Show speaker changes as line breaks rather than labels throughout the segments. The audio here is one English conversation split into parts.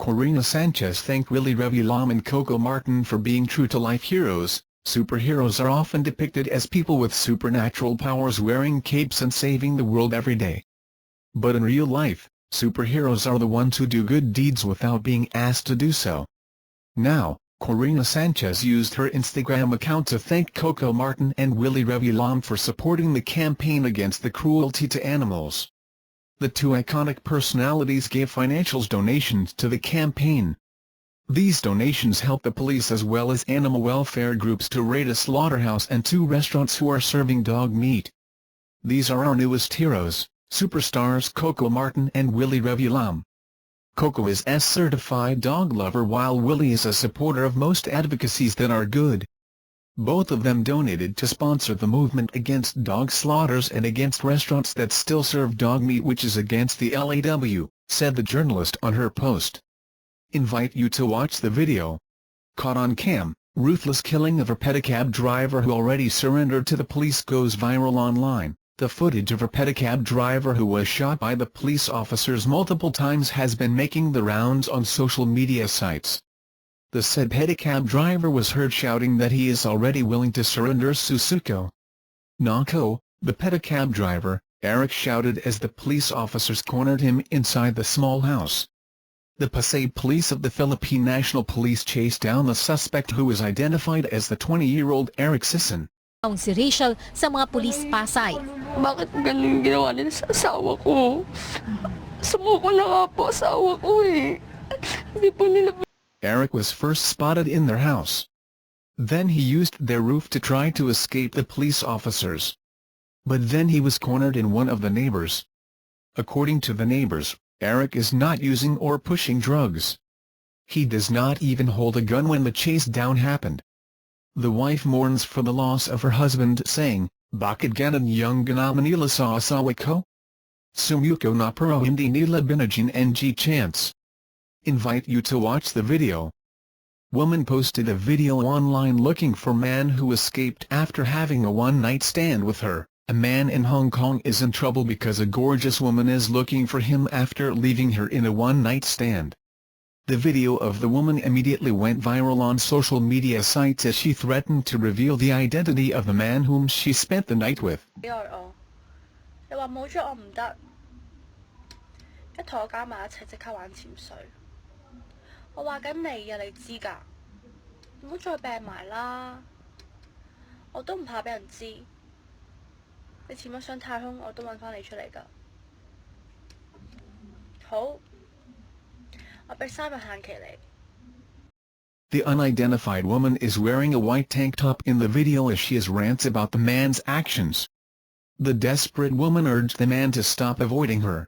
Korina Sanchez thanked Willie Revillame and Coco Martin for being true-to-life heroes. Superheroes are often depicted as people with supernatural powers wearing capes and saving the world every day. But in real life, superheroes are the ones who do good deeds without being asked to do so. Now, Korina Sanchez used her Instagram account to thank Coco Martin and Willie Revillame for supporting the campaign against the cruelty to animals. The two iconic personalities gave financial donations to the campaign. These donations help the police as well as animal welfare groups to raid a slaughterhouse and 2 restaurants who are serving dog meat. These are our newest heroes, superstars Coco Martin and Willie Revillame. Coco is a certified dog lover while Willie is a supporter of most advocacies that are good. Both of them donated to sponsor the movement against dog slaughters and against restaurants that still serve dog meat, which is against the LAW, said the journalist on her post. Invite you to watch the video. Caught on cam, ruthless killing of a pedicab driver who already surrendered to the police goes viral online. The footage of a pedicab driver who was shot by the police officers multiple times has been making the rounds on social media sites. The said pedicab driver was heard shouting that he is already willing to surrender. Susuko Nako, the pedicab driver, Eric shouted as the police officers cornered him inside the small house. The Pasay Police of the Philippine National Police chased down the suspect, who is identified as the 20-year-old Eric Sisson.
Si Rachel sa mga pulis Pasay.
Bakit ganun ginawa nila sa asawa ko? Sumuko na nga po asawa ko eh. Hindi po nila...
Eric was first spotted in their house. Then he used their roof to try to escape the police officers. But then he was cornered in one of the neighbors. According to the neighbors, Eric is not using or pushing drugs. He does not even hold a gun when the chase down happened. The wife mourns for the loss of her husband, saying, "Bakit ganon yung ginawa nila sa asawa ko? Sumuko na pero hindi nila binigyan ng chance." Invite you to watch the video. Woman posted a video online looking for man who escaped after having a one-night stand with her. A man in Hong Kong is in trouble because a gorgeous woman is looking for him after leaving her in a one-night stand. The video of the woman immediately went viral on social media sites as she threatened to reveal the identity of the man whom she spent the night with. The unidentified woman is wearing a white tank top in the video as she rants about the man's actions. The desperate woman urged the man to stop avoiding her.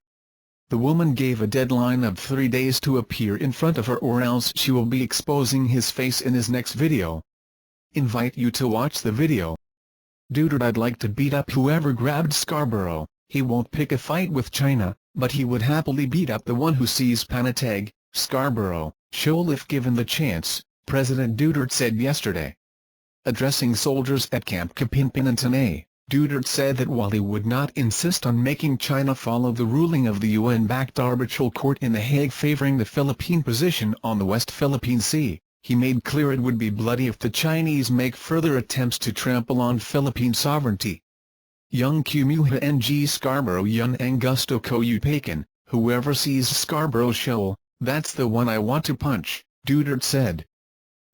The woman gave a deadline of 3 days to appear in front of her, or else she will be exposing his face in his next video. Invite you to watch the video. Duterte: "I'd like to beat up whoever grabbed Scarborough. He won't pick a fight with China, but he would happily beat up the one who sees Panatag, Scarborough, Shoal if given the chance," President Duterte said yesterday. Addressing soldiers at Camp Kapinpin in Tanay, Duterte said that while he would not insist on making China follow the ruling of the UN-backed arbitral court in The Hague favoring the Philippine position on the West Philippine Sea, he made clear it would be bloody if the Chinese make further attempts to trample on Philippine sovereignty. Yung Kumuha ng Scarborough yun ang gusto ko upakan, whoever sees Scarborough Shoal, that's the one I want to punch, Duterte said.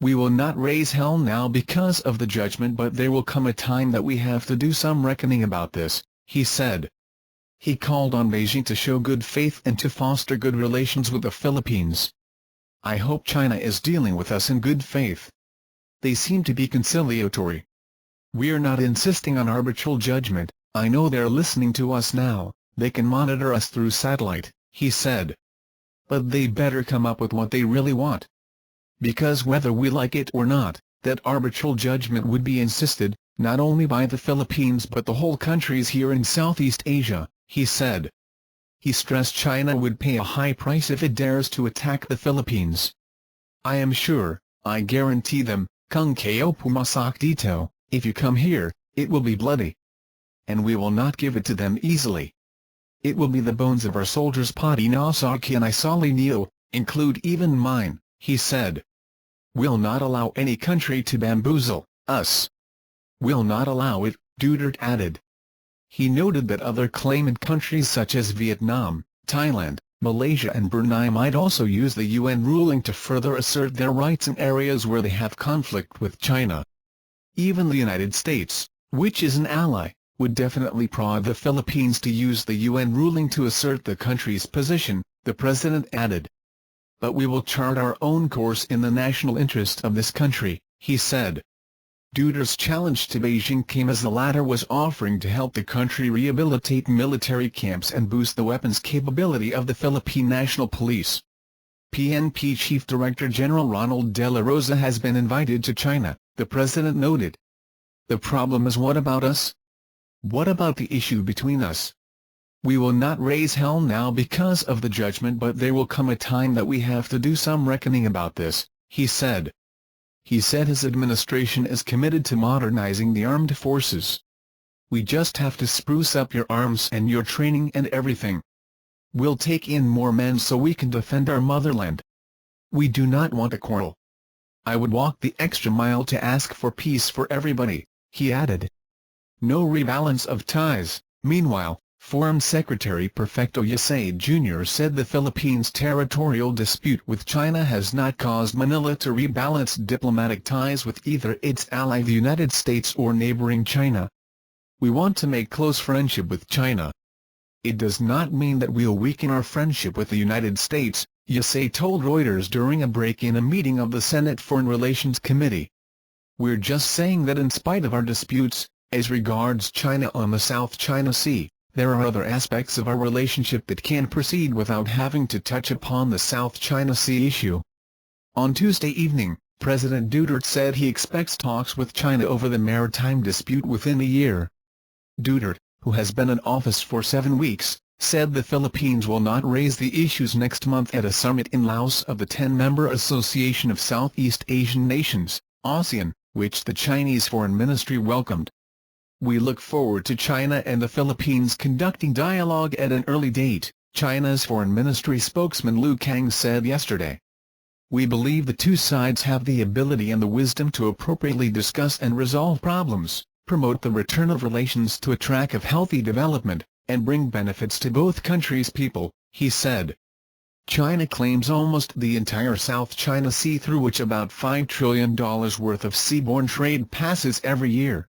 "We will not raise hell now because of the judgment, but there will come a time that we have to do some reckoning about this," he said. He called on Beijing to show good faith and to foster good relations with the Philippines. "I hope China is dealing with us in good faith. They seem to be conciliatory. We're not insisting on arbitral judgment. I know they're listening to us now, they can monitor us through satellite," he said. "But they better come up with what they really want. Because whether we like it or not, that arbitral judgment would be insisted, not only by the Philippines but the whole countries here in Southeast Asia," he said. He stressed China would pay a high price if it dares to attack the Philippines. "I am sure, I guarantee them, kung kayo pumasak dito, if you come here, it will be bloody. And we will not give it to them easily. It will be the bones of our soldiers pati na sa kinay sali niyo, include even mine, he said. We'll not allow any country to bamboozle us. We'll not allow it, Duterte added. He noted that other claimant countries such as Vietnam, Thailand, Malaysia and Brunei might also use the UN ruling to further assert their rights in areas where they have conflict with China. Even the United States, which is an ally, would definitely prod the Philippines to use the UN ruling to assert the country's position, the president added. But we will chart our own course in the national interest of this country, he said. Duterte's challenge to Beijing came as the latter was offering to help the country rehabilitate military camps and boost the weapons capability of the Philippine National Police. PNP Chief Director General Ronald De La Rosa has been invited to China, the president noted. The problem is, what about us? What about the issue between us? We will not raise hell now because of the judgment, but there will come a time that we have to do some reckoning about this, he said. He said his administration is committed to modernizing the armed forces. We just have to spruce up your arms and your training and everything. We'll take in more men so we can defend our motherland. We do not want a quarrel. I would walk the extra mile to ask for peace for everybody, he added. No rebalance of ties. Meanwhile, Foreign Secretary Perfecto Yasay Jr. said the Philippines' territorial dispute with China has not caused Manila to rebalance diplomatic ties with either its ally the United States or neighboring China. We want to make close friendship with China. It does not mean that we'll weaken our friendship with the United States, Yasay told Reuters during a break in a meeting of the Senate Foreign Relations Committee. We're just saying that in spite of our disputes, as regards China on the South China Sea, there are other aspects of our relationship that can proceed without having to touch upon the South China Sea issue. On Tuesday evening, President Duterte said he expects talks with China over the maritime dispute within a year. Duterte, who has been in office for 7 weeks, said the Philippines will not raise the issues next month at a summit in Laos of the 10-member Association of Southeast Asian Nations, ASEAN, which the Chinese Foreign Ministry welcomed. We look forward to China and the Philippines conducting dialogue at an early date, China's Foreign Ministry spokesman Lu Kang said yesterday. We believe the two sides have the ability and the wisdom to appropriately discuss and resolve problems, promote the return of relations to a track of healthy development, and bring benefits to both countries' people, he said. China claims almost the entire South China Sea, through which about $5 trillion worth of seaborne trade passes every year.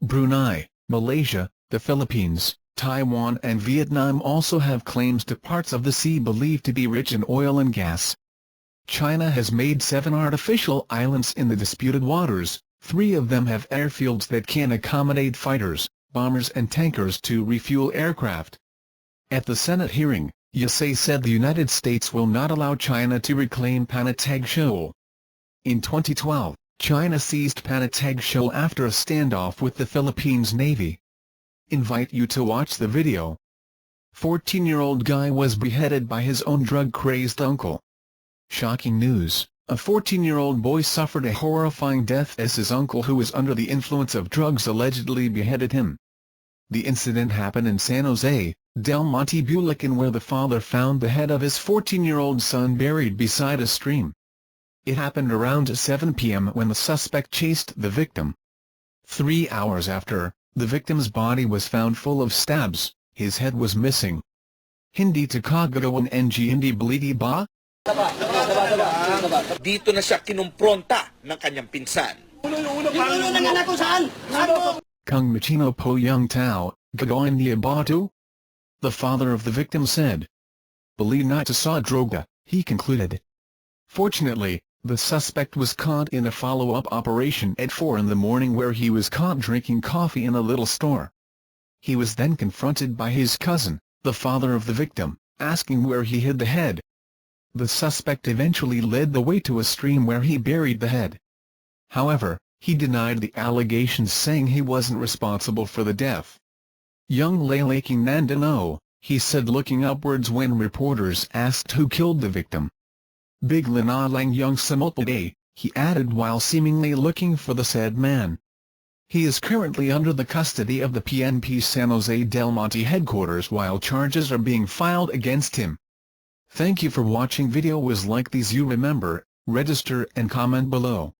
Brunei, Malaysia, the Philippines, Taiwan and Vietnam also have claims to parts of the sea believed to be rich in oil and gas. China has made 7 artificial islands in the disputed waters. 3 of them have airfields that can accommodate fighters, bombers and tankers to refuel aircraft. At the Senate hearing, Yasay said the United States will not allow China to reclaim Panatag Shoal. In 2012, China seized Panatag Shoal after a standoff with the Philippines Navy. Invite you to watch the video. 14-year-old guy was beheaded by his own drug-crazed uncle. Shocking news. A 14-year-old boy suffered a horrifying death as his uncle, who was under the influence of drugs, allegedly beheaded him. The incident happened in San Jose, Del Monte, Bulacan, where the father found the head of his 14-year-old son buried beside a stream. It happened around 7 p.m. when the suspect chased the victim. 3 hours after, the victim's body was found full of stabs. His head was missing. Hindi to Kagagawan ng Hindi Baliti ba?
Dito na siya kinumpronta ng kanyang pinsan.
Kung Machino po yung tao, gagawin niya ba ito? The father of the victim said. Believe not to sa droga, he concluded. Fortunately, the suspect was caught in a follow-up operation at 4 in the morning, where he was caught drinking coffee in a little store. He was then confronted by his cousin, the father of the victim, asking where he hid the head. The suspect eventually led the way to a stream where he buried the head. However, he denied the allegations, saying he wasn't responsible for the death. Young lalaking nandano, he said, looking upwards when reporters asked who killed the victim. Bigla na lang yung samotade, he added while seemingly looking for the said man. He is currently under the custody of the PNP San Jose Del Monte headquarters while charges are being filed against him. Thank you for watching. Video was like these you remember, register and comment below.